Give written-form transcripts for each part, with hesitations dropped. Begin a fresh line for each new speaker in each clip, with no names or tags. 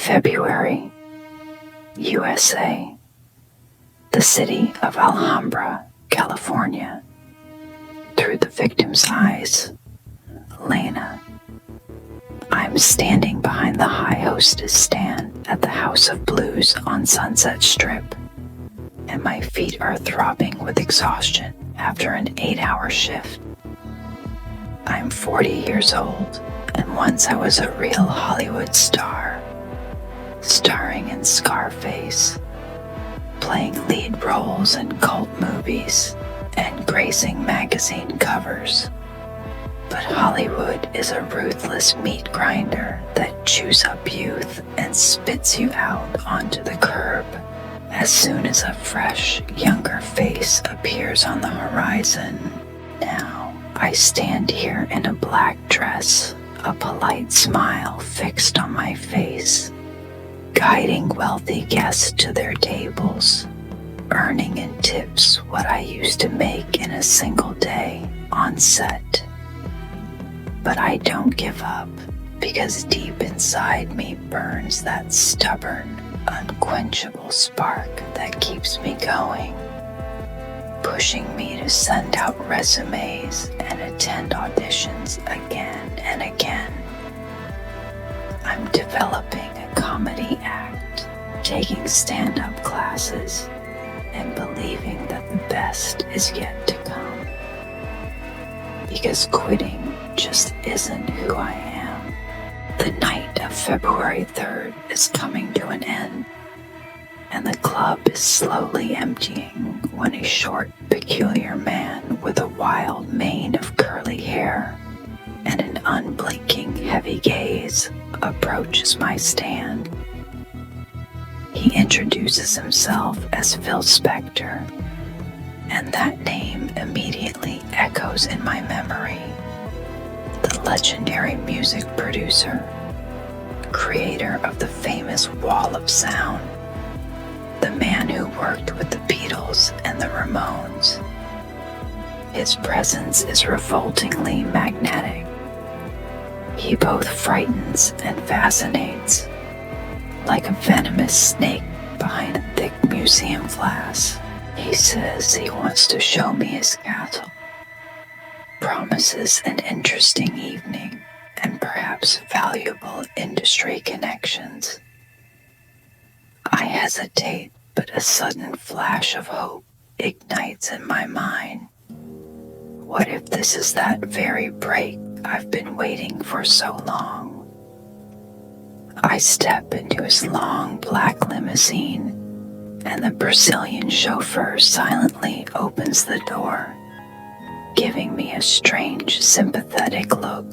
February, USA, the city of Alhambra, California. Through the victim's eyes, Lana. I'm standing behind the high hostess stand at the House of Blues on Sunset Strip, and my feet are throbbing with exhaustion after an 8-hour shift. I'm 40 years old, and once I was a real Hollywood star, starring in Scarface, playing lead roles in cult movies, and gracing magazine covers. But Hollywood is a ruthless meat grinder that chews up youth and spits you out onto the curb as soon as a fresh, younger face appears on the horizon. Now, I stand here in a black dress, a polite smile fixed on my face, guiding wealthy guests to their tables, earning in tips what I used to make in a single day on set. But I don't give up, because deep inside me burns that stubborn, unquenchable spark that keeps me going, pushing me to send out resumes and attend auditions again and again. I'm developing a comedy act, taking stand-up classes, and believing that the best is yet to come. Because quitting just isn't who I am. The night of February 3rd is coming to an end, and the club is slowly emptying when a short, peculiar man with a wild mane of curly hair and an unblinking heavy gaze approaches my stand. He introduces himself as Phil Spector, and that name immediately echoes in my memory. The legendary music producer, creator of the famous Wall of Sound, the man who worked with the Beatles and the Ramones. His presence is revoltingly magnetic. He both frightens and fascinates, like a venomous snake behind a thick museum glass. He says he wants to show me his castle, promises an interesting evening and perhaps valuable industry connections. I hesitate, but a sudden flash of hope ignites in my mind. What if this is that very break I've been waiting for so long? I step into his long black limousine, and the Brazilian chauffeur silently opens the door, giving me a strange, sympathetic look.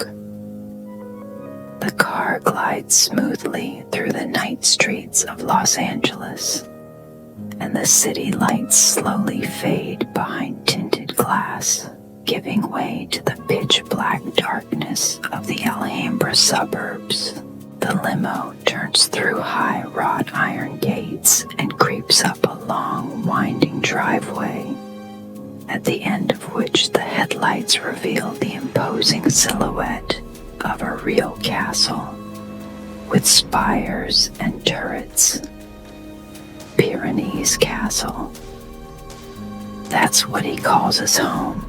The car glides smoothly through the night streets of Los Angeles, and the city lights slowly fade behind tinted glass, giving way to the pitch-black darkness of the Alhambra suburbs. The limo turns through high wrought iron gates and creeps up a long, winding driveway, at the end of which the headlights reveal the imposing silhouette of a real castle, with spires and turrets. Pyrenees Castle. That's what he calls his home,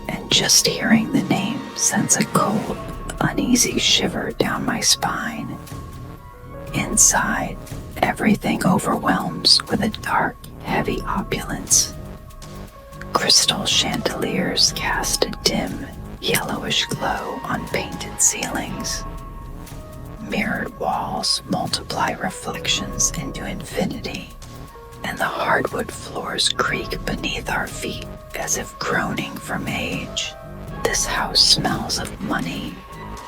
and just hearing the name sends a cold, uneasy shiver down my spine. Inside, everything overwhelms with a dark, heavy opulence. Crystal chandeliers cast a dim, yellowish glow on painted ceilings. Mirrored walls multiply reflections into infinity, and the hardwood floors creak beneath our feet as if groaning from age. This house smells of money,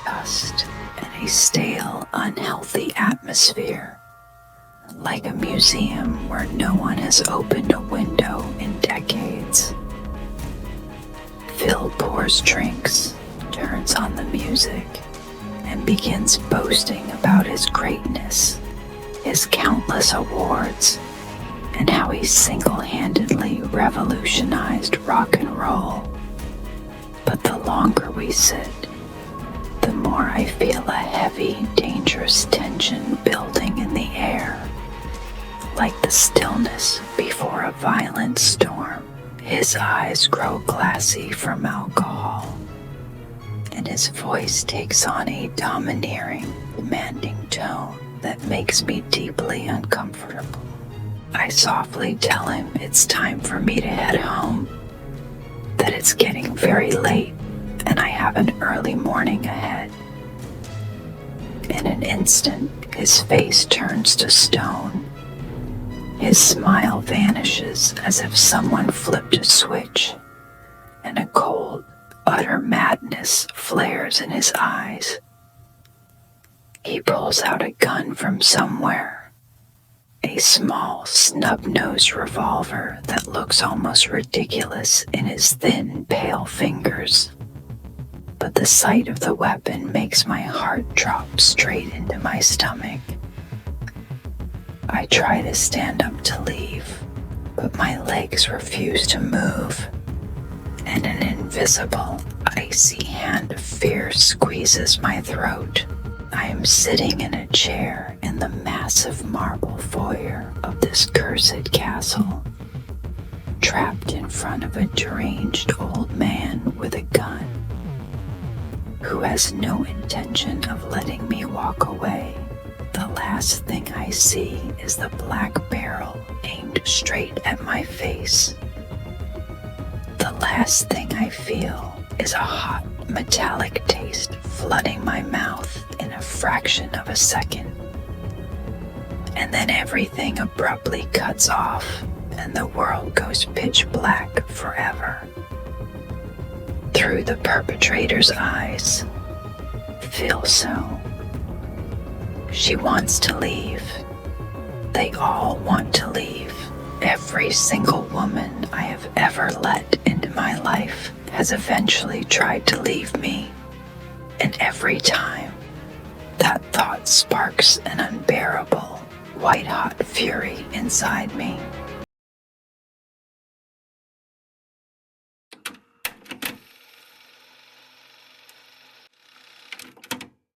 dust, and a stale, unhealthy atmosphere, like a museum where no one has opened a window in decades. Phil pours drinks, turns on the music, and begins boasting about his greatness, his countless awards, and how he single-handedly revolutionized rock and roll. But the longer we sit, the more I feel a heavy, dangerous tension build like the stillness before a violent storm. His eyes grow glassy from alcohol, and his voice takes on a domineering, demanding tone that makes me deeply uncomfortable. I softly tell him it's time for me to head home, that it's getting very late and I have an early morning ahead. In an instant, his face turns to stone. His smile vanishes as if someone flipped a switch, and a cold, utter madness flares in his eyes. He pulls out a gun from somewhere, a small, snub-nosed revolver that looks almost ridiculous in his thin, pale fingers. But the sight of the weapon makes my heart drop straight into my stomach. I try to stand up to leave, but my legs refuse to move, and an invisible, icy hand of fear squeezes my throat. I am sitting in a chair in the massive marble foyer of this cursed castle, trapped in front of a deranged old man with a gun, who has no intention of letting me walk away. The last thing I see is the black barrel aimed straight at my face. The last thing I feel is a hot, metallic taste flooding my mouth in a fraction of a second. And then everything abruptly cuts off and the world goes pitch black forever. Through the perpetrator's eyes, feel so. She wants to leave. They all want to leave. Every single woman I have ever let into my life has eventually tried to leave me. And every time, that thought sparks an unbearable, white-hot fury inside me.